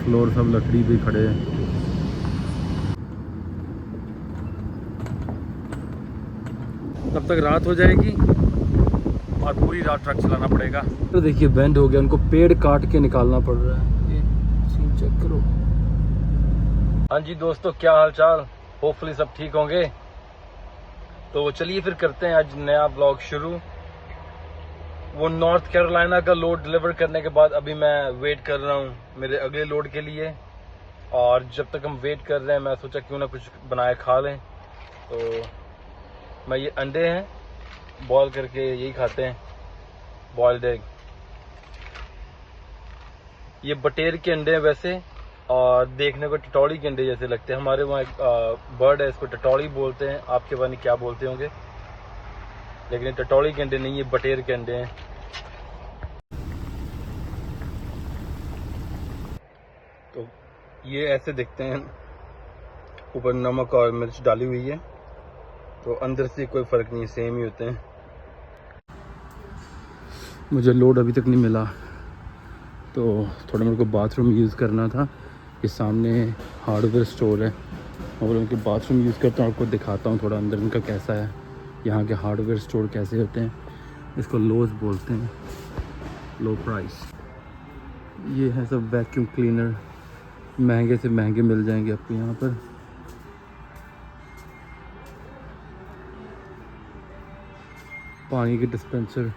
Floor सब लकड़ी पे खड़े हैं। तब तक रात हो जाएगी और पूरी रात ट्रक चलाना पड़ेगा। तो देखिए बेंड हो गया, उनको पेड़ काट के निकालना पड़ रहा है। ये सीन चेक करो। हाँ जी दोस्तों, क्या हाल चाल, होपफुली सब ठीक होंगे। तो चलिए फिर करते हैं आज नया ब्लॉग शुरू। वो नॉर्थ कैरोलिना का लोड डिलीवर करने के बाद अभी मैं वेट कर रहा हूँ मेरे अगले लोड के लिए। और जब तक हम वेट कर रहे हैं मैं सोचा क्यों ना कुछ बनाए खा लें। तो मैं ये अंडे हैं बॉयल करके यही खाते हैं, बॉयल्ड एग। ये बटेर के अंडे हैं वैसे, और देखने को टटौड़ी के अंडे जैसे लगते हैं। हमारे वहाँ एक बर्ड है, इसको टटौड़ी बोलते हैं, आपके पता नहीं क्या बोलते होंगे, लेकिन ये टटौड़ी के अंडे नहीं, ये बटेर के अंडे हैं। तो ये ऐसे दिखते हैं, ऊपर नमक और मिर्च डाली हुई है, तो अंदर से कोई फ़र्क नहीं, सेम ही होते हैं। मुझे लोड अभी तक नहीं मिला, तो थोड़ा मेरे को बाथरूम यूज़ करना था। ये सामने हार्डवेयर स्टोर है और उनके बाथरूम यूज़ करता हूँ, आपको दिखाता हूँ थोड़ा अंदर उनका कैसा है, यहाँ के हार्डवेयर स्टोर कैसे होते हैं। इसको लोज बोलते हैं, लो प्राइस। ये है सब वैक्यूम क्लीनर, महंगे से महंगे मिल जाएंगे आपको यहाँ पर। पानी के डिस्पेंसर,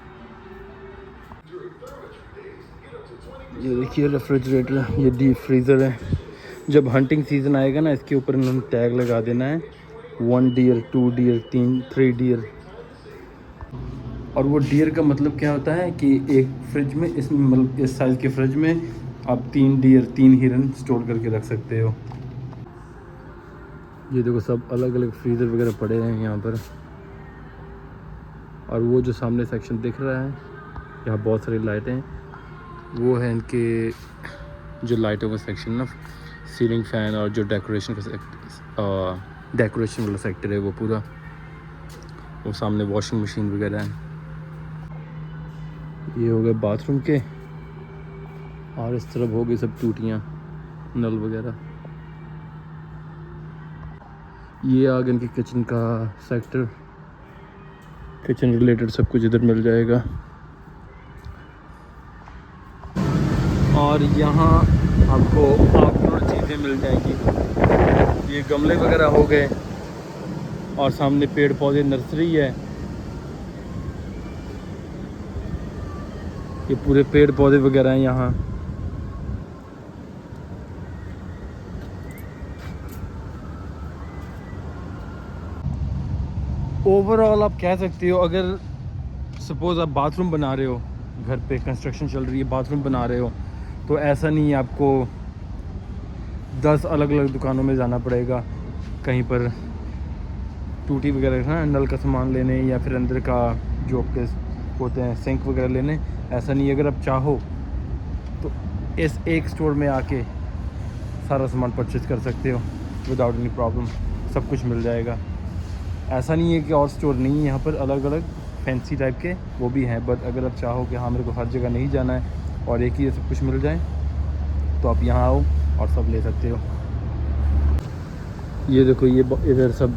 ये देखिए रेफ्रिजरेटर, ये डीप फ्रीज़र है। जब हंटिंग सीज़न आएगा ना, इसके ऊपर इन्होंने टैग लगा देना है 1 डियर 2 डियर 3 डियर। और वो डियर का मतलब क्या होता है कि एक फ्रिज में, इसमें मतलब इस साइज़ के फ्रिज में आप 3 डियर 3 हिरन स्टोर करके रख सकते हो। ये देखो सब अलग अलग फ्रीज़र वगैरह पड़े हैं यहाँ पर। और वो जो सामने सेक्शन दिख रहा है, यहाँ बहुत सारी लाइटें हैं, वो है इनके जो लाइटों का सेक्शन ना, सीलिंग फैन और जो डेकोरेशन का डेकोरेशन वाला सेक्टर है वो पूरा। वो सामने वॉशिंग मशीन वगैरह है। ये हो गए बाथरूम के, और इस तरफ हो गई सब टूटियाँ, नल वगैरह। ये आ गया इनके किचन का सेक्टर, किचन रिलेटेड सब कुछ इधर मिल जाएगा। और यहाँ आपको आउटडोर चीज़ें मिल जाएंगी। ये गमले वगैरह हो गए, और सामने पेड़ पौधे नर्सरी है। ये पूरे पेड़ पौधे वगैरह हैं यहाँ। ओवरऑल आप कह सकते हो, अगर सपोज़ आप बाथरूम बना रहे हो, घर पे कंस्ट्रक्शन चल रही है, बाथरूम बना रहे हो, तो ऐसा नहीं है आपको 10 अलग अलग दुकानों में जाना पड़ेगा कहीं पर टूटी वगैरह ना नल का सामान लेने, या फिर अंदर का जो आपके होते हैं सिंक वगैरह लेने। ऐसा नहीं है, अगर आप चाहो तो इस एक स्टोर में आके सारा सामान परचेज़ कर सकते हो विदाउट एनी प्रॉब्लम, सब कुछ मिल जाएगा। ऐसा नहीं है कि और स्टोर नहीं है यहाँ पर, अलग अलग फैंसी टाइप के वो भी हैं। बट अगर आप चाहो कि हाँ मेरे को हर जगह नहीं जाना है और एक ही सब कुछ मिल जाए, तो आप यहाँ आओ और सब ले सकते हो। ये देखो, ये इधर सब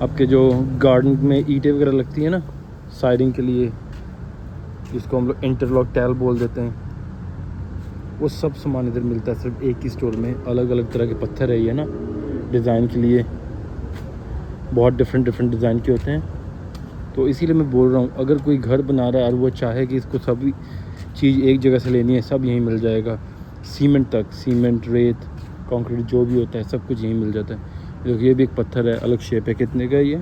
आपके जो गार्डन में ईंटें वगैरह लगती है ना साइडिंग के लिए, जिसको हम लोग इंटरलॉक टाइल बोल देते हैं, वो सब सामान इधर मिलता है सिर्फ एक ही स्टोर में। अलग अलग तरह के पत्थर है ये ना, डिज़ाइन के लिए बहुत डिफरेंट डिज़ाइन के होते हैं। तो इसीलिए मैं बोल रहा हूँ, अगर कोई घर बना रहा है और वो चाहे कि इसको सभी चीज़ एक जगह से लेनी है, सब यहीं मिल जाएगा। सीमेंट तक, सीमेंट, रेत, कंक्रीट जो भी होता है सब कुछ यहीं मिल जाता है। देखो ये भी एक पत्थर है, अलग शेप है, कितने का ये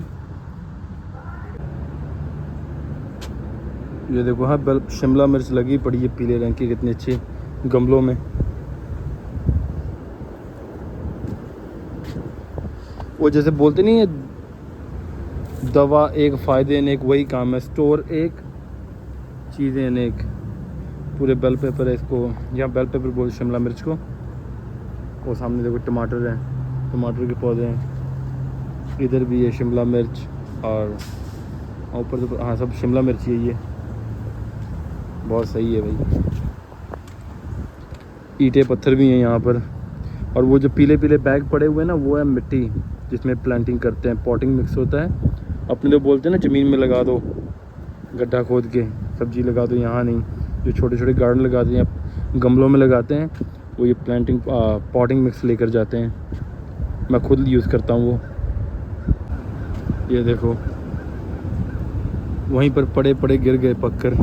देखो। हाँ शिमला मिर्च लगी पड़ी है पीले रंग की, कितने अच्छे गमलों में। वो जैसे बोलते नहीं है, दवा एक फ़ायदे ने एक, वही काम है। स्टोर एक, चीज़ें अनेक। पूरे बेल पेपर है इसको, यहाँ बेल पेपर बोलते शिमला मिर्च को। और सामने देखो टमाटर हैं, टमाटर के पौधे हैं। इधर भी है शिमला मिर्च, और ऊपर तो हाँ सब शिमला मिर्च ही है। ये बहुत सही है भाई। ईंटें पत्थर भी हैं यहाँ पर। और वो जो पीले पीले बैग पड़े हुए हैं ना, वो है मिट्टी जिसमें प्लांटिंग करते हैं, पॉटिंग मिक्स होता है। अपने तो बोलते हैं ना ज़मीन में लगा दो, गड्ढा खोद के सब्जी लगा दो, यहाँ नहीं। जो छोटे छोटे गार्डन लगाते हैं या गमलों में लगाते हैं, वो ये प्लांटिंग पॉटिंग मिक्स लेकर जाते हैं। मैं खुद यूज़ करता हूँ वो। ये देखो वहीं पर पड़े पड़े गिर गए पककर।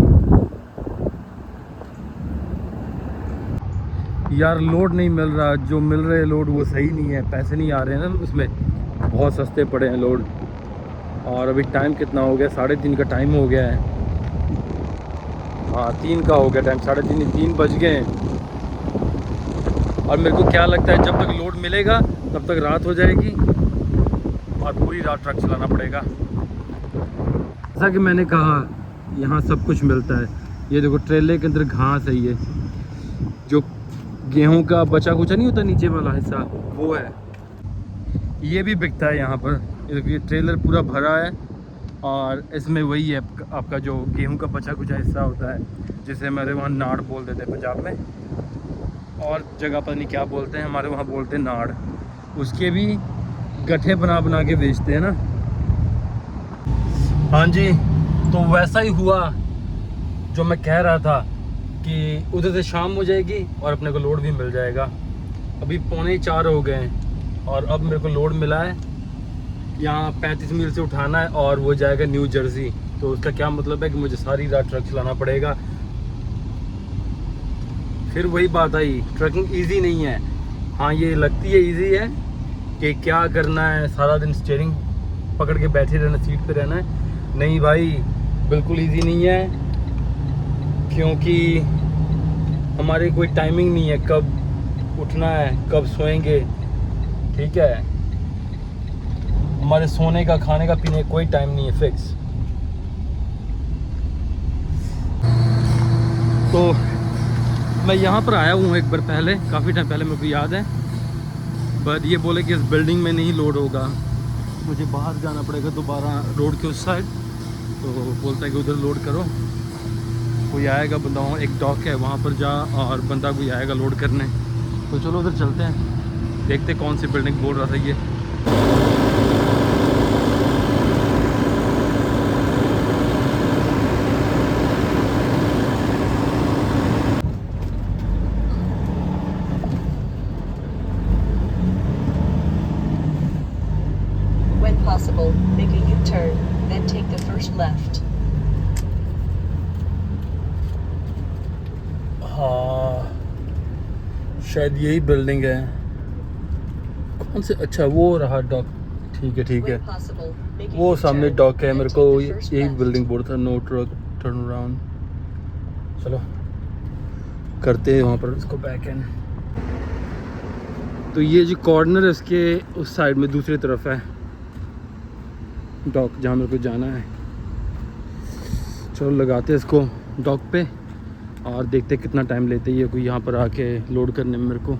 यार लोड नहीं मिल रहा, जो मिल रहे लोड वो सही नहीं है, पैसे नहीं आ रहे हैं ना उसमें, बहुत सस्ते पड़े हैं लोड। और अभी टाइम कितना हो गया, 3:30 का टाइम हो गया है। हाँ 3 का हो गया टाइम, 3:30 3 बज गए हैं। और मेरे को क्या लगता है जब तक लोड मिलेगा तब तक रात हो जाएगी और पूरी रात ट्रक चलाना पड़ेगा। जैसा कि मैंने कहा यहाँ सब कुछ मिलता है। ये देखो ट्रेले के अंदर घास है, ये जो गेहूं का बचा कुचा नहीं होता नीचे वाला हिस्सा, वो है। ये भी बिकता है यहाँ पर। ये देखो ये ट्रेलर पूरा भरा है और इसमें वही है आपका जो गेहूं का बचा कुचा हिस्सा होता है, जिसे हमारे वहाँ नाड़ बोल देते हैं पंजाब में, और जगह पता नहीं क्या बोलते हैं, हमारे वहाँ बोलते हैं नाड़। उसके भी गट्ठे बना बना के बेचते हैं ना। हाँ जी, तो वैसा ही हुआ जो मैं कह रहा था कि उधर से शाम हो जाएगी और अपने को लोड भी मिल जाएगा। अभी 3:45 हो गए हैं और अब मेरे को लोड मिला है। यहाँ 35 मील से उठाना है और वो जाएगा न्यू जर्सी। तो उसका क्या मतलब है कि मुझे सारी रात ट्रक चलाना पड़ेगा। फिर वही बात आई, ट्रकिंग इजी नहीं है। हाँ ये लगती है इजी है कि क्या करना है, सारा दिन स्टीयरिंग पकड़ के बैठे रहना, सीट पे रहना है। नहीं भाई, बिल्कुल इजी नहीं है, क्योंकि हमारी कोई टाइमिंग नहीं है, कब उठना है कब सोएंगे। ठीक है, हमारे सोने का खाने का पीने का कोई टाइम नहीं है फिक्स। तो मैं यहाँ पर आया हूँ एक बार पहले, काफ़ी टाइम पहले, मेरे को याद है। बट ये बोले कि इस बिल्डिंग में नहीं लोड होगा, मुझे बाहर जाना पड़ेगा दोबारा रोड के उस साइड। तो बोलता है कि उधर लोड करो, कोई आएगा बंदा, वहाँ एक डॉक है वहाँ पर जा और बंदा कोई आएगा लोड करने। तो चलो उधर चलते हैं, देखते कौन सी बिल्डिंग बोल रहा था ये। When possible, make a U-turn, then take the first left. हाँ शायद यही बिल्डिंग है। कौन से, अच्छा वो रहा डॉक। ठीक है ठीक है, वो सामने डॉक है। मेरे को यही बिल्डिंग बोल था, नो ट्रक टर्न अराउंड। चलो करते हैं वहाँ पर इसको बैक एंड। तो ये जो कॉर्नर है इसके उस साइड में दूसरी तरफ है डॉक, जहाँ मेरे को जाना है। चलो लगाते हैं इसको डॉक पे और देखते कितना टाइम लेते हैं ये कोई यहाँ पर आके लोड करने में मेरे को।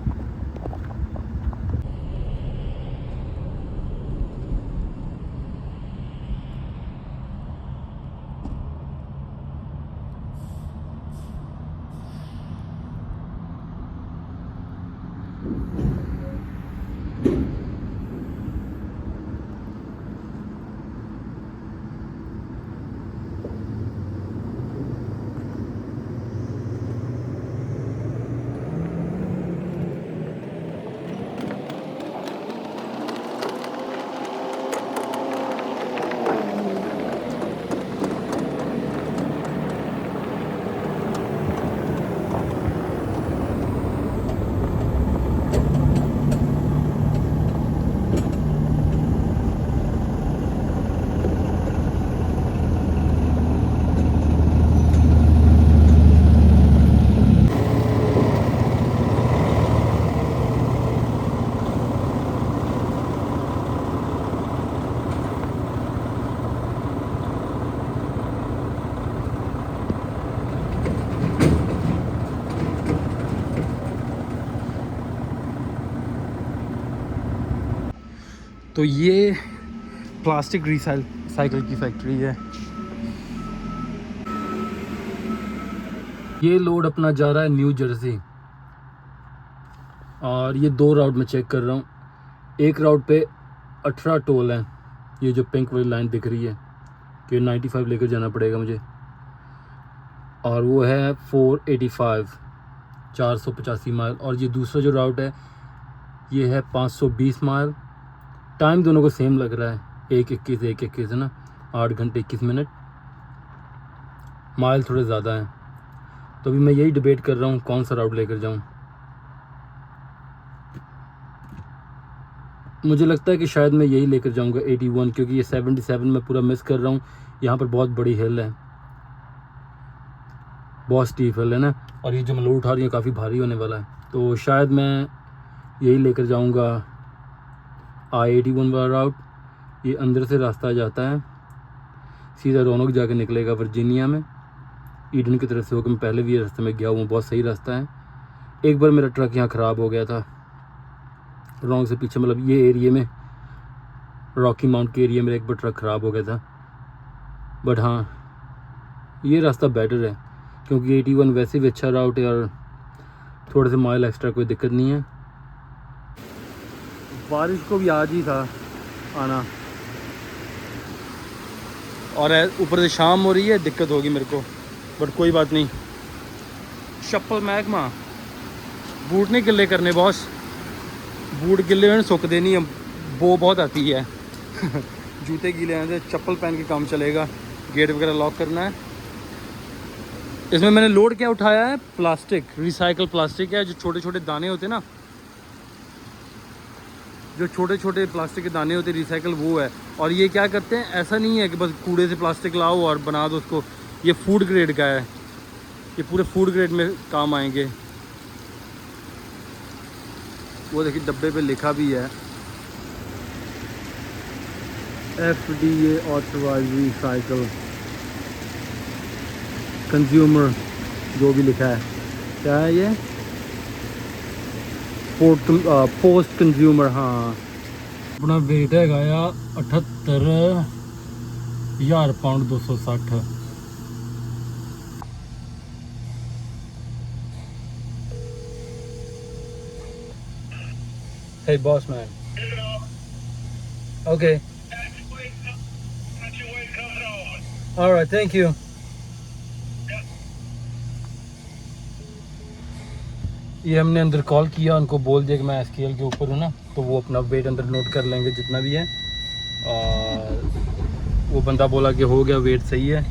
तो ये प्लास्टिक रिसाइकिल की फैक्ट्री है। ये लोड अपना जा रहा है न्यू जर्सी। और ये 2 राउट में चेक कर रहा हूँ। एक राउट पे 18 टोल है, ये जो पिंक वाली लाइन दिख रही है कि 95 लेकर जाना पड़ेगा मुझे, और वो है 485 485 माइल। और ये दूसरा जो राउट है ये है 520 माइल। टाइम दोनों को सेम लग रहा है, 1:21 है ना, 8 घंटे 21 मिनट। माइल थोड़े ज़्यादा हैं, तो अभी मैं यही डिबेट कर रहा हूँ कौन सा राउट लेकर जाऊँ। मुझे लगता है कि शायद मैं यही लेकर जाऊँगा 81, क्योंकि ये 77 मैं पूरा मिस कर रहा हूँ। यहाँ पर बहुत बड़ी हिल है, बहुत स्टीप हिल है ना, और ये जो मैं लोड उठा रही हूँ काफ़ी भारी होने वाला है, तो शायद मैं यही लेकर जाऊँगा I-81 वाला राउट। ये अंदर से रास्ता जाता है, सीधा रौनक जाके निकलेगा वर्जीनिया में, ईडन की तरफ से होकर। मैं पहले भी ये रास्ते में गया हूँ, बहुत सही रास्ता है। एक बार मेरा ट्रक यहाँ ख़राब हो गया था रौनक से पीछे, मतलब ये एरिया में, रॉकी माउंट के एरिया में एक बार ट्रक ख़राब हो गया था। बट हाँ, ये रास्ता बेटर है, क्योंकि 81 वैसे भी अच्छा राउट है और थोड़े से माइल एक्स्ट्रा, कोई दिक्कत नहीं है। बारिश को भी आज ही था आना, और ऊपर से शाम हो रही है, दिक्कत होगी मेरे को, बट कोई बात नहीं। चप्पल महकमा, बूट नहीं गिले करने बॉस, बूट गिले हुए सूख देनी है, बो बहुत आती है। जूते गीले हैं तो चप्पल पहन के काम चलेगा। गेट वगैरह लॉक करना है। इसमें मैंने लोड क्या उठाया है, प्लास्टिक, रिसाइकल प्लास्टिक है, जो छोटे छोटे दाने होते हैं ना, जो छोटे छोटे प्लास्टिक के दाने होते हैं, रिसाइकल वो है। और ये क्या करते हैं, ऐसा नहीं है कि बस कूड़े से प्लास्टिक लाओ और बना दो उसको, ये फूड ग्रेड का है, ये पूरे फूड ग्रेड में काम आएंगे। वो देखिए डब्बे पे लिखा भी है FDA ऑथराइज्ड रिसाइकल कंज्यूमर, जो भी लिखा है। क्या है ये, पोस्ट कंज्यूमर। हाँ, अपना वेट है गाया 78,000 pound 260। Hey boss man. Okay. All right, thank you. ये हमने अंदर कॉल किया, उनको बोल दिया कि मैं स्केल के ऊपर हूँ ना, तो वो अपना वेट अंदर नोट कर लेंगे जितना भी है। और वो बंदा बोला कि हो गया, वेट सही है,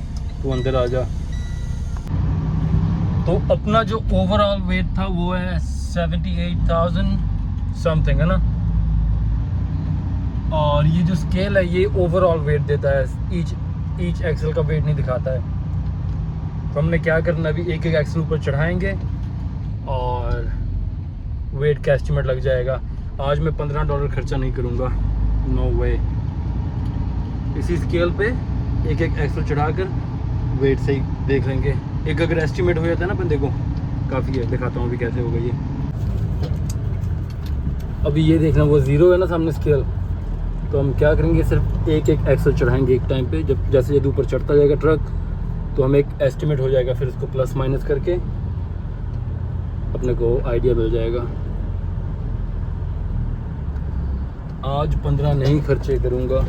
तो अंदर आ जा। तो अपना जो ओवरऑल वेट था वो है 78,000 समथिंग है ना। और ये जो स्केल है ये ओवरऑल वेट देता है, ईच एक्सल का वेट नहीं दिखाता है। तो हमने क्या करना, अभी एक एक एक्सल ऊपर चढ़ाएंगे और वेट का एस्टिमेट लग जाएगा। आज मैं $15 खर्चा नहीं करूँगा, नो वे। इसी स्केल पे एक एक एक्सल चढ़ाकर वेट सही देख लेंगे। एक अगर एस्टिमेट हो जाता है ना बंदे को, काफ़ी है। दिखाता हूँ अभी कैसे होगा ये। अभी ये देखना, वो ज़ीरो है ना सामने स्केल, तो हम क्या करेंगे, सिर्फ एक एक एक्सल चढ़ाएंगे एक टाइम पे। जब जैसे ऊपर चढ़ता जाएगा ट्रक, तो हमें एक एस्टिमेट हो जाएगा, फिर उसको प्लस माइनस करके अपने को आइडिया मिल जाएगा। आज 15 नहीं खर्चे करूँगा।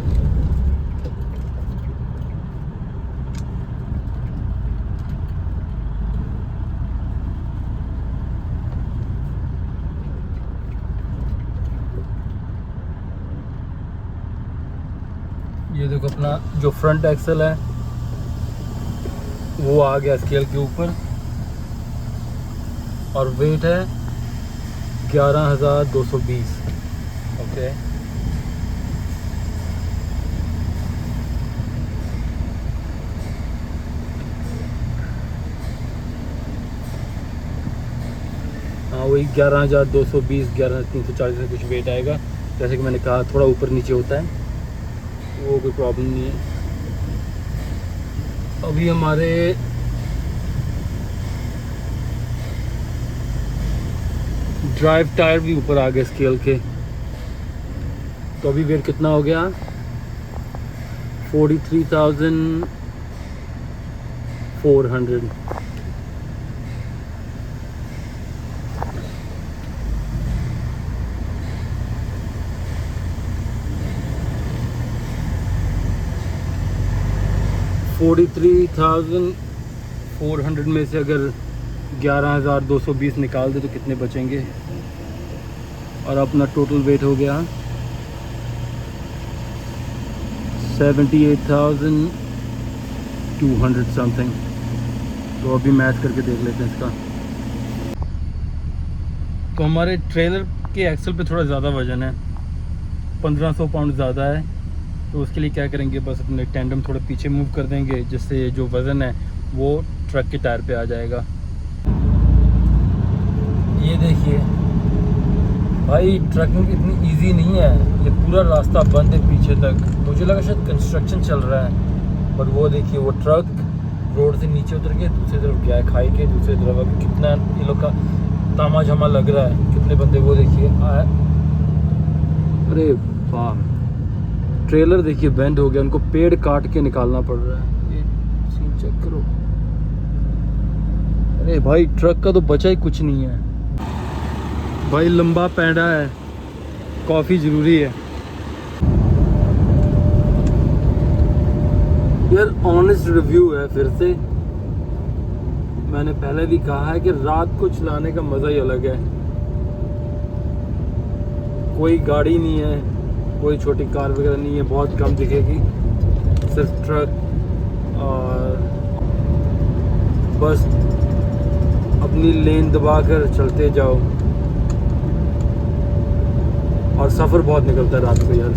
ये देखो अपना जो फ्रंट एक्सल है वो आ गया स्केल के ऊपर, और वेट है 11,220। ओके, हाँ वही 11,220, 11,340 में कुछ वेट आएगा। जैसे कि मैंने कहा थोड़ा ऊपर नीचे होता है, वो कोई प्रॉब्लम नहीं है। अभी हमारे ड्राइव टायर भी ऊपर आ गए स्केल के, तो अभी वेट कितना हो गया, 43,400। 43,400 में से अगर 11,220 निकाल दे तो कितने बचेंगे। और अपना टोटल वेट हो गया 78,200 समथिंग। तो अभी मैच करके देख लेते हैं इसका। तो हमारे ट्रेलर के एक्सल पे थोड़ा ज़्यादा वज़न है, 1500 पाउंड ज़्यादा है। तो उसके लिए क्या करेंगे, बस अपने टेंडम थोड़ा पीछे मूव कर देंगे, जिससे जो वज़न है वो ट्रक के टायर पे आ जाएगा। ये देखिए भाई, ट्रकिंग इतनी इजी नहीं है। ये पूरा रास्ता बंद है पीछे तक। मुझे लगा शायद कंस्ट्रक्शन चल रहा है, पर वो देखिए वो ट्रक रोड से नीचे उतर के दूसरी तरफ गया है, खाई के दूसरी तरफ। अभी कितना ये लोग का तामा झामा लग रहा है, कितने बंदे वो देखिए आए। अरे वाह, ट्रेलर देखिए बेंड हो गया, उनको पेड़ काट के निकालना पड़ रहा है। ये सीन चेक करो। अरे भाई, ट्रक का तो बचा ही कुछ नहीं है भाई। लंबा पैंडा है, कॉफ़ी ज़रूरी है यार। ऑनेस्ट रिव्यू है फिर से। मैंने पहले भी कहा है कि रात को चलाने का मज़ा ही अलग है। कोई गाड़ी नहीं है, कोई छोटी कार वगैरह नहीं है, बहुत कम दिखेगी, सिर्फ ट्रक। और बस अपनी लेन दबा कर चलते जाओ। और सफ़र बहुत निकलता है रात को यार।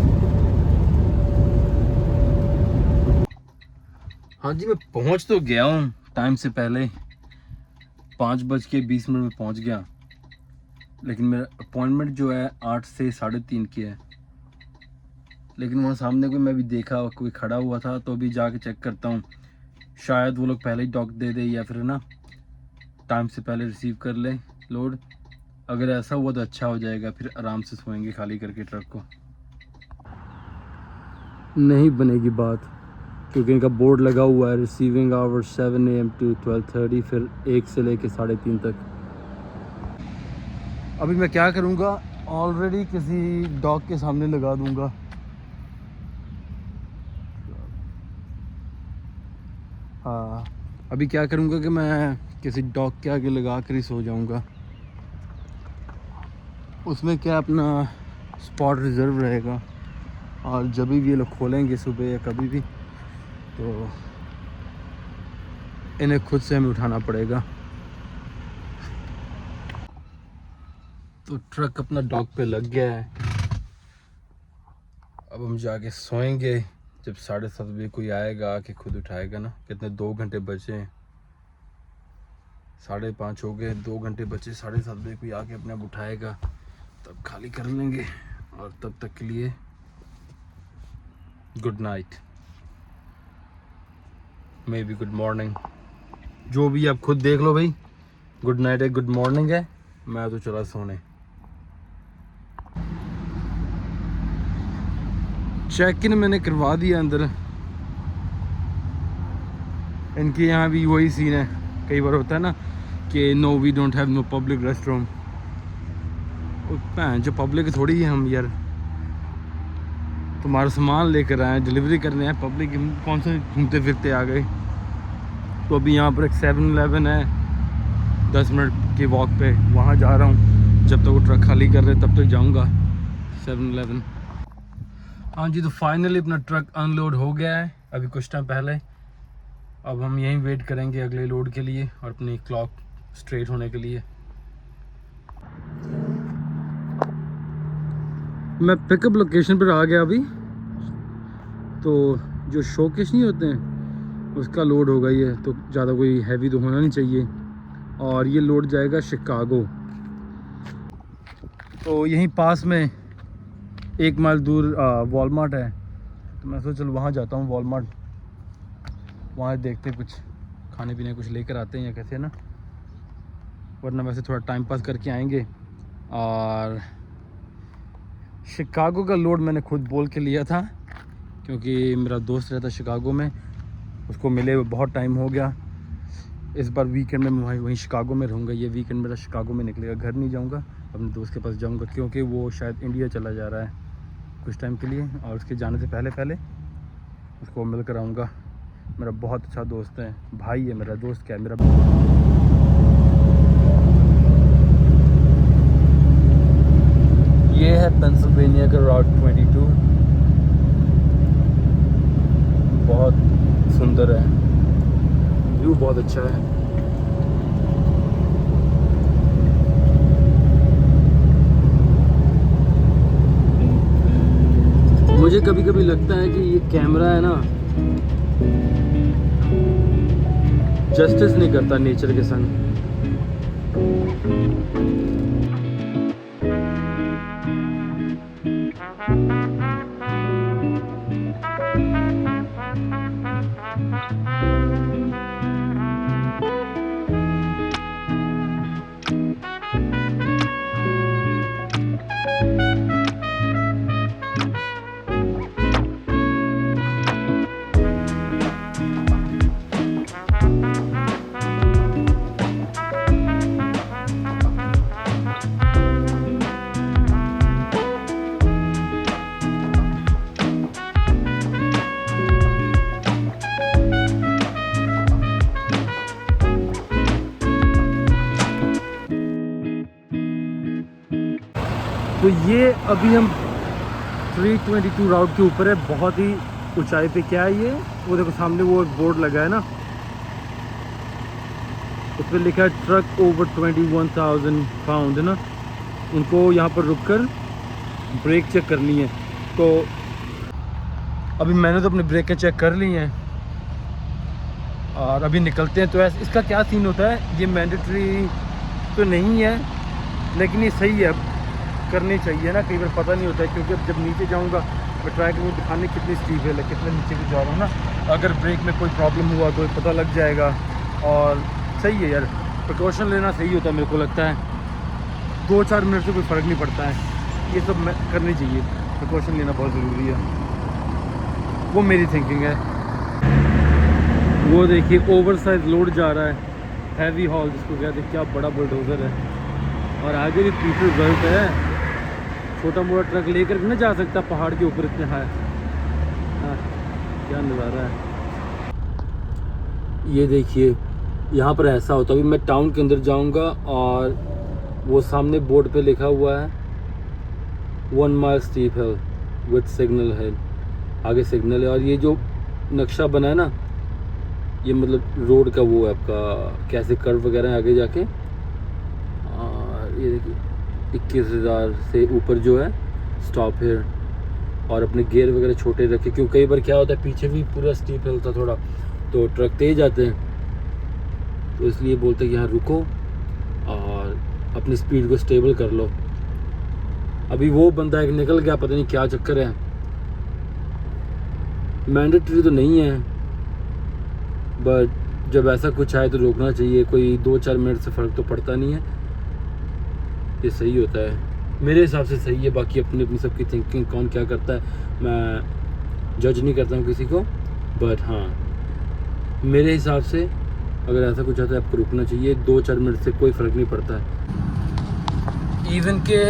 हाँ जी, मैं पहुंच तो गया हूँ टाइम से पहले, 5:20 में पहुंच गया। लेकिन मेरा अपॉइंटमेंट जो है 8 से 3:30 की है। लेकिन वहाँ सामने कोई मैं भी देखा, कोई खड़ा हुआ था, तो अभी जाके चेक करता हूँ। शायद वो लोग पहले ही डॉक दे दे, या फिर ना टाइम से पहले रिसीव कर ले लोड। अगर ऐसा हुआ तो अच्छा हो जाएगा, फिर आराम से सोएंगे खाली करके ट्रक को। नहीं बनेगी बात, क्योंकि इनका बोर्ड लगा हुआ है रिसीविंग आवर्स 7 AM to 12:30, फिर 1 से लेके 3:30 तक। अभी मैं क्या करूँगा, ऑलरेडी किसी डॉग के सामने लगा दूँगा। हाँ, अभी क्या करूँगा कि मैं किसी डॉग के आगे लगा कर ही सो जाऊँगा। उसमें क्या अपना स्पॉट रिज़र्व रहेगा, और जब भी ये लोग खोलेंगे सुबह या कभी भी, तो इन्हें खुद से हमें उठाना पड़ेगा। तो ट्रक अपना डॉक पे लग गया है। अब हम जाके सोएंगे। जब 7:30 बजे कोई आएगा आके खुद उठाएगा ना। कितने 2 घंटे बचे हैं, 5:30 हो गए, 2 घंटे बचे। 7:30 बजे कोई आके अपने आप उठाएगा, तब खाली कर लेंगे। और तब तक के लिए good night, may be good morning, जो भी आप खुद देख लो भाई। गुड नाइट है, गुड मॉर्निंग है, मैं तो चला सोने। चेक इन मैंने करवा दिया अंदर। इनके यहाँ भी वही सीन है, कई बार होता है ना कि no we don't have no public restroom. भैन जो पब्लिक थोड़ी है हम यार, तुम्हारा सामान लेकर आए, डिलीवरी करने आए, पब्लिक कौन से घूमते फिरते आ गए। तो अभी यहाँ पर एक 7-Eleven है 10 मिनट की वॉक पे, वहाँ जा रहा हूँ। जब तक वो ट्रक खाली कर रहे तब तक जाऊँगा 7-Eleven। हाँ जी, तो फाइनली अपना ट्रक अनलोड हो गया है अभी कुछ टाइम पहले। अब हम यहीं वेट करेंगे अगले लोड के लिए और अपनी क्लॉक स्ट्रेट होने के लिए। मैं पिकअप लोकेशन पर आ गया अभी। तो जो शोकेस नहीं होते हैं उसका लोड होगा ये, तो ज़्यादा कोई हैवी तो होना नहीं चाहिए। और ये लोड जाएगा शिकागो। तो यहीं पास में 1 माइल दूर वॉलमार्ट है, तो मैं सोचा चल वहाँ जाता हूँ वॉलमार्ट। वहाँ देखते हैं कुछ खाने पीने कुछ लेकर आते हैं या कैसे ना, वरना वैसे थोड़ा टाइम पास करके आएंगे। और शिकागो का लोड मैंने खुद बोल के लिया था, क्योंकि मेरा दोस्त रहता शिकागो में, उसको मिले हुए बहुत टाइम हो गया। इस बार वीकेंड में मैं वहीं शिकागो में रहूँगा। ये वीकेंड मेरा शिकागो में निकलेगा, घर नहीं जाऊँगा, अपने दोस्त के पास जाऊँगा, क्योंकि वो शायद इंडिया चला जा रहा है कुछ टाइम के लिए, और उसके जाने से पहले पहले उसको मिल कर आऊँगा। मेरा बहुत अच्छा दोस्त है, भाई है मेरा, दोस्त क्या है मेरा। ये है पेंसिल्वेनिया का राउट 22, बहुत सुंदर है, व्यू बहुत अच्छा है। मुझे कभी कभी लगता है कि ये कैमरा है ना, जस्टिस नहीं करता नेचर के संग। तो ये अभी हम 322 राउट के ऊपर है, बहुत ही ऊंचाई पे। क्या है ये, वो देखो सामने वो एक बोर्ड लगा है ना, उस पर लिखा है ट्रक ओवर 21,000 पाउंड है ना। उनको यहाँ पर रुककर ब्रेक चेक करनी है। तो अभी मैंने तो अपनी ब्रेकें चेक कर ली हैं और अभी निकलते हैं। तो ऐसे इसका क्या सीन होता है, ये मैंडेटरी तो नहीं है लेकिन ये सही है, करनी चाहिए ना, कई बार पता नहीं होता है। क्योंकि अब जब नीचे जाऊंगा मैं ट्राई करूँ दिखाने कितनी स्टीप है, कितने नीचे भी जा रहा हूँ ना। अगर ब्रेक में कोई प्रॉब्लम हुआ तो पता लग जाएगा। और सही है यार, प्रिकॉशन लेना सही होता है मेरे को लगता है। 2-4 मिनट से कोई फ़र्क नहीं पड़ता है, ये सब करनी चाहिए, प्रिकॉशन लेना बहुत ज़रूरी है, वो मेरी थिंकिंग है। वो देखिए ओवर साइज लोड जा रहा है, हैवी हॉल जिसको कहते हैं, क्या बड़ा बुलडोज़र है। और आगे भी पीटर बेल्ट है, छोटा मोटा ट्रक लेकर भी ना जा सकता पहाड़ के ऊपर इतने हाई। हाँ, क्या नज़ारा है। ये देखिए यहाँ पर ऐसा होता है, अभी मैं टाउन के अंदर जाऊँगा और वो सामने बोर्ड पे लिखा हुआ है 1 mile steep hill with signal है, आगे सिग्नल है। और ये जो नक्शा बना है ना, ये मतलब रोड का वो है आपका, कैसे कर्व वगैरह है आगे जाके। और ये देखिए 21,000 से ऊपर जो है स्टॉप हियर, और अपने गियर वगैरह छोटे रखे, क्योंकि कई बार क्या होता है पीछे भी पूरा स्टीप हिल था थोड़ा, तो ट्रक तेज आते हैं, तो इसलिए बोलते हैं कि यहाँ रुको और अपनी स्पीड को स्टेबल कर लो। अभी वो बंदा एक निकल गया, पता नहीं क्या चक्कर है। मैंडेटरी तो नहीं है, बट जब ऐसा कुछ आए तो रोकना चाहिए, कोई 2-4 मिनट से फ़र्क तो पड़ता नहीं है, ये सही होता है मेरे हिसाब से, सही है। बाकी अपनी अपनी सबकी थिंकिंग, कौन क्या करता है, मैं जज नहीं करता हूँ किसी को, बट हाँ मेरे हिसाब से अगर ऐसा कुछ आता है आपको रुकना चाहिए, 2-4 मिनट से कोई फ़र्क नहीं पड़ता है। इवन के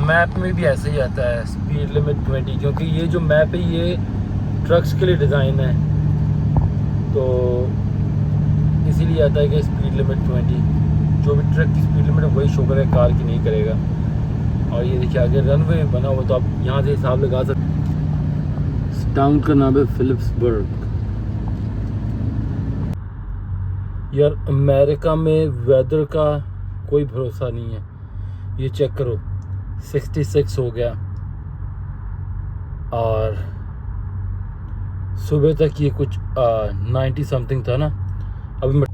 मैप में भी ऐसे ही आता है स्पीड लिमिट 20, क्योंकि ये जो मैप है ये ट्रक्स के लिए डिज़ाइन है, तो इसीलिए आता है कि स्पीड लिमिट 20, जो भी ट्रक की स्पीड लिमिट है वही शो करेगा, कार की नहीं करेगा। और ये देखिए आगे रनवे बना हुआ, तो आप यहाँ से हिसाब लगा सकते। इस टाउन का नाम है फिलिप्सबर्ग। यार अमेरिका में वेदर का कोई भरोसा नहीं है, ये चेक करो 66 हो गया और सुबह तक ये कुछ 90 समथिंग था ना। अभी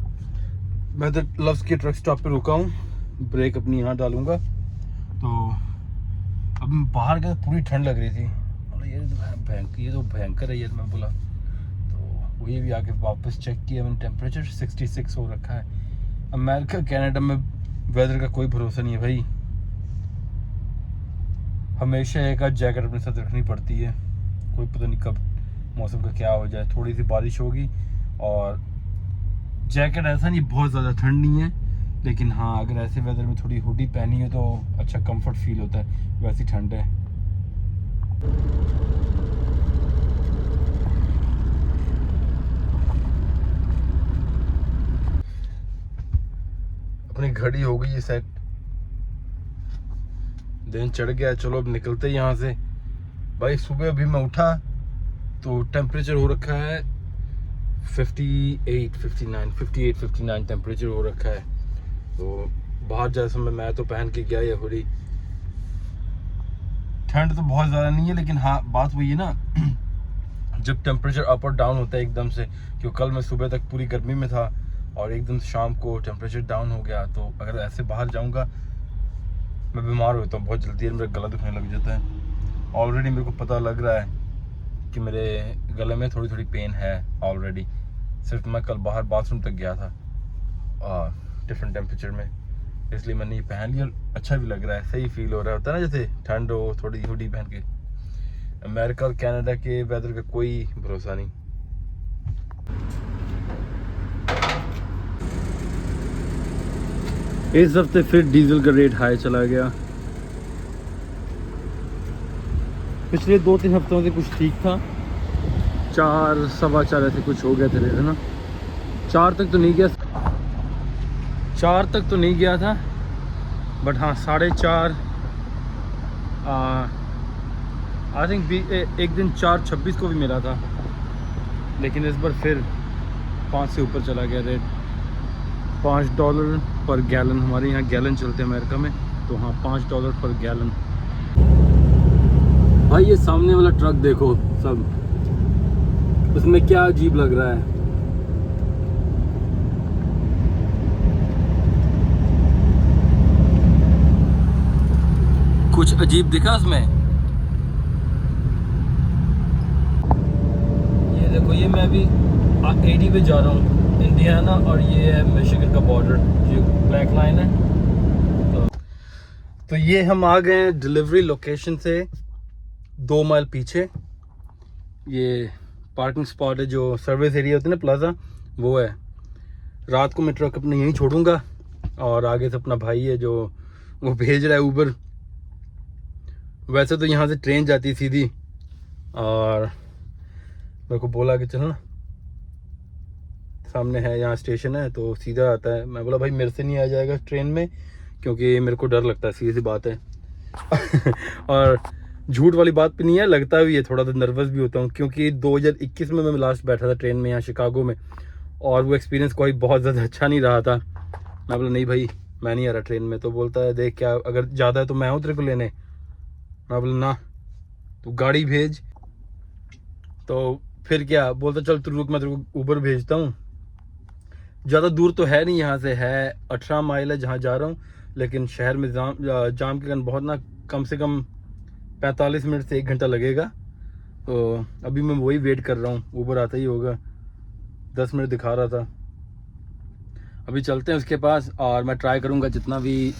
मैं तो लव्स के ट्रक स्टॉप पे रुका हूँ, ब्रेक अपनी यहाँ डालूंगा। तो अब बाहर गया पूरी ठंड लग रही थी, और ये तो भयंकर है यार, मैं बोला। तो वही भी आके वापस चेक किया मैंने, टेम्परेचर 66 हो रखा है। अमेरिका कनाडा में वेदर का कोई भरोसा नहीं है भाई, हमेशा एक आध जैकेट अपने साथ रखनी पड़ती है, कोई पता नहीं कब मौसम का क्या हो जाए, थोड़ी सी बारिश होगी और जैकेट ऐसा नहीं बहुत ज़्यादा ठंड नहीं है, लेकिन हाँ अगर ऐसे वेदर में थोड़ी हुडी पहनी हो तो अच्छा कंफर्ट फील होता है, वैसी ठंड है। अपनी घड़ी हो गई है सेट, दिन चढ़ गया। चलो अब निकलते हैं यहाँ से। भाई सुबह अभी मैं उठा तो टेम्परेचर हो रखा है 58, 59 टेम्परेचर हो रखा है। तो बाहर जाए समय मैं तो पहन के गया ये हुडी। ठंड तो बहुत ज़्यादा नहीं है, लेकिन हाँ बात वही है ना जब टेम्परेचर अप और डाउन होता है एकदम से, क्योंकि कल मैं सुबह तक पूरी गर्मी में था और एकदम से शाम को टेम्परेचर डाउन हो गया, तो अगर ऐसे बाहर जाऊंगा मैं बीमार होता हूँ बहुत जल्दी, मेरा गला दुखने लग जाता है। ऑलरेडी मेरे को पता लग रहा है कि मेरे गले में थोड़ी थोड़ी पेन है ऑलरेडी। सिर्फ मैं कल बाहर बाथरूम तक गया था डिफरेंट टेम्परेचर में, इसलिए मैंने ये पहन लिया और अच्छा भी लग रहा है, सही फील हो रहा होता है ना, जैसे ठंड हो थोड़ी हुडी पहन के। अमेरिका और कनाडा के वेदर का कोई भरोसा नहीं। इस हफ्ते फिर डीजल का रेट हाई चला गया। पिछले 2-3 हफ्तों से कुछ ठीक था, 4, सवा 4 ऐसे कुछ हो गया था रेट, है ना। 4 तक तो नहीं गया, 4 तक तो नहीं गया था, बट हाँ 4.5 आई थिंक एक दिन 4.26 को भी मिला था, लेकिन इस बार फिर 5 से ऊपर चला गया रेट। $5 पर गैलन, हमारे यहाँ गैलन चलते हैं अमेरिका में, तो हाँ $5 पर गैलन। भाई ये सामने वाला ट्रक देखो सब, उसमें क्या अजीब लग रहा है। कुछ अजीब दिखा उसमें? ये देखो, ये मैं अभी 80 पे जा रहा हूँ, इंडियाना, और ये है मिशिगन का बॉर्डर, जो ब्लैक लाइन है। तो ये हम आ गए हैं डिलीवरी लोकेशन से 2 माइल पीछे। ये पार्किंग स्पॉट है, जो सर्विस एरिया होता है ना, प्लाजा, वो है। रात को मैं ट्रक अपने यहीं छोड़ूंगा और आगे से अपना भाई है जो वो भेज रहा है ऊबर। वैसे तो यहाँ से ट्रेन जाती है सीधी, और मेरे को बोला कि चलो ना सामने है, यहाँ स्टेशन है तो सीधा आता है। मैं बोला भाई मेरे से नहीं आ जाएगा ट्रेन में, क्योंकि मेरे को डर लगता है, सीधी सी बात है। और झूठ वाली बात भी नहीं है, लगता भी है, थोड़ा सा नर्वस भी होता हूँ, क्योंकि 2021 में मैं लास्ट बैठा था ट्रेन में यहाँ शिकागो में, और वो एक्सपीरियंस कोई बहुत ज़्यादा अच्छा नहीं रहा था। मैं बोला नहीं भाई मैं नहीं आ रहा ट्रेन में, तो बोलता है देख क्या अगर ज़्यादा है तो मैं हूँ तेरे को लेने। मैं बोला ना तू गाड़ी भेज, तो फिर क्या बोलता चल तू रुक मैं तेरे को ऊबर भेजता हूँ। ज़्यादा दूर तो है नहीं, यहाँ से है 18 माइल है जहाँ जा रहा हूँ, लेकिन शहर में जाम के कारण बहुत ना, कम से कम 45 मिनट से 1 घंटा लगेगा। तो अभी मैं वही वेट कर रहा हूँ, ऊबर आता ही होगा, 10 मिनट दिखा रहा था। अभी चलते हैं उसके पास, और मैं ट्राई करूँगा जितना भी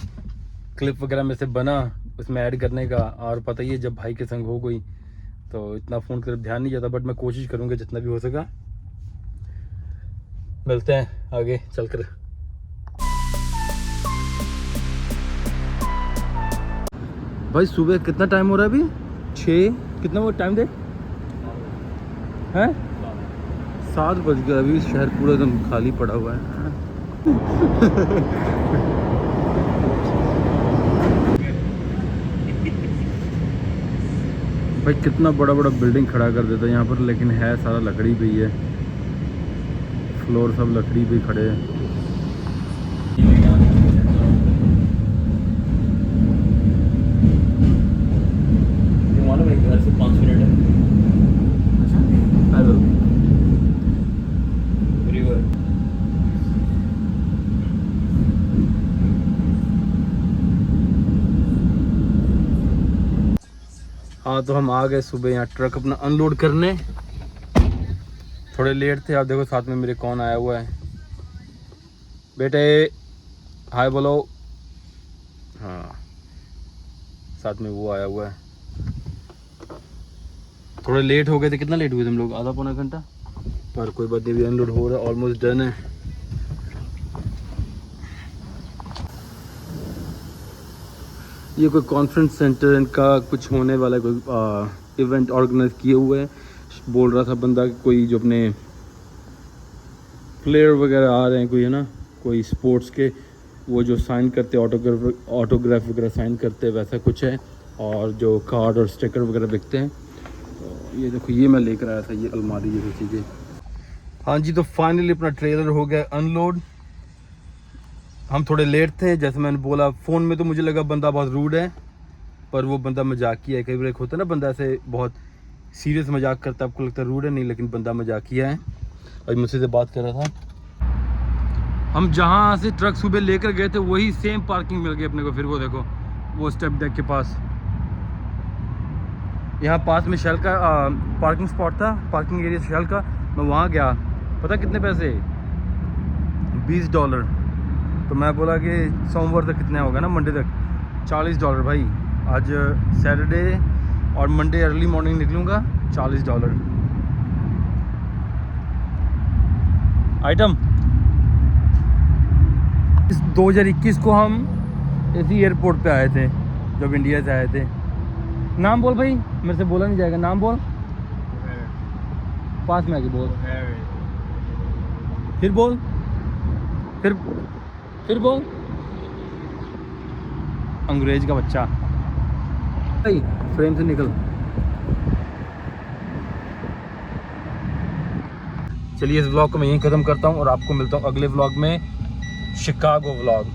क्लिप वगैरह में से बना उसमें ऐड करने का। और पता ही है जब भाई के संग हो कोई तो इतना फ़ोन की तरफ ध्यान नहीं जाता, बट मैं कोशिश करूँगा जितना भी हो सका। मिलते हैं आगे चलकर। भाई सुबह कितना टाइम हो रहा है अभी? 6 कितना वो टाइम देख हैं? 7 बज गया। अभी शहर पूरा एकदम खाली पड़ा हुआ है। भाई कितना बड़ा बड़ा बिल्डिंग खड़ा कर देता है यहाँ पर, लेकिन है सारा लकड़ी पे ही है, फ्लोर सब लकड़ी पे खड़े हैं। घर से 5 मिनट है। Hello river. हाँ तो हम आ गए सुबह यहाँ ट्रक अपना अनलोड करने। थोड़े लेट थे। आप देखो साथ में मेरे कौन आया हुआ है, बेटे हाय बोलो। हाँ साथ में वो आया हुआ है। थोड़े लेट हो गए थे। कितना लेट हुए थे हम लोग? आधा पौना घंटा, पर कोई बात नहीं, भी अनलोड हो रहा है, ऑलमोस्ट डन है। ये कोई कॉन्फ्रेंस सेंटर इनका कुछ होने वाला है, कोई इवेंट ऑर्गेनाइज किए हुए है। बोल रहा था बंदा कि कोई जो अपने प्लेयर वगैरह आ रहे हैं, कोई है ना, कोई स्पोर्ट्स के, वो जो साइन करते ऑटोग्राफ वगैरह साइन करते वैसा कुछ है, और जो कार्ड और स्टिकर वगैरह बिकते हैं। तो ये देखो, ये मैं लेकर आया था, ये अलमारी जैसी चीज़ें। हाँ जी, तो फाइनली अपना ट्रेलर हो गया अनलोड। हम थोड़े लेट थे, जैसे मैंने बोला। फ़ोन में तो मुझे लगा बंदा बहुत रूड है, पर वो बंदा मजाकिया है। कई बार एक होता है ना, बंदा ऐसे बहुत सीरियस मजाक करता है, आपको लगता है रूड है, नहीं, लेकिन बंदा मजाकिया है। अभी मुझसे से बात कर रहा था। हम जहाँ से ट्रक सुबह लेकर गए थे वही सेम पार्किंग मिल गई अपने को। फिर वो देखो, वो स्टेप डेक के पास, यहाँ पास में शेल का पार्किंग स्पॉट था, पार्किंग एरिया शेल का। मैं वहाँ गया, पता कितने पैसे? $20। तो मैं बोला कि सोमवार तक कितने होगा ना, मंडे तक $40 भाई। आज सैटरडे और मंडे अर्ली मॉर्निंग निकलूँगा, $40 आइटम। इस 2021 को हम इसी एयरपोर्ट पे आए थे, जब इंडिया से आए थे। नाम बोल भाई, मेरे से बोला नहीं जाएगा, नाम बोल, पास में आके बोल, फिर बोल, फिर बोल। अंग्रेज का बच्चा भाई, फ्रेम से निकल। चलिए, इस व्लॉग को मैं यहीं ख़त्म करता हूँ और आपको मिलता हूँ अगले व्लॉग में, शिकागो व्लॉग।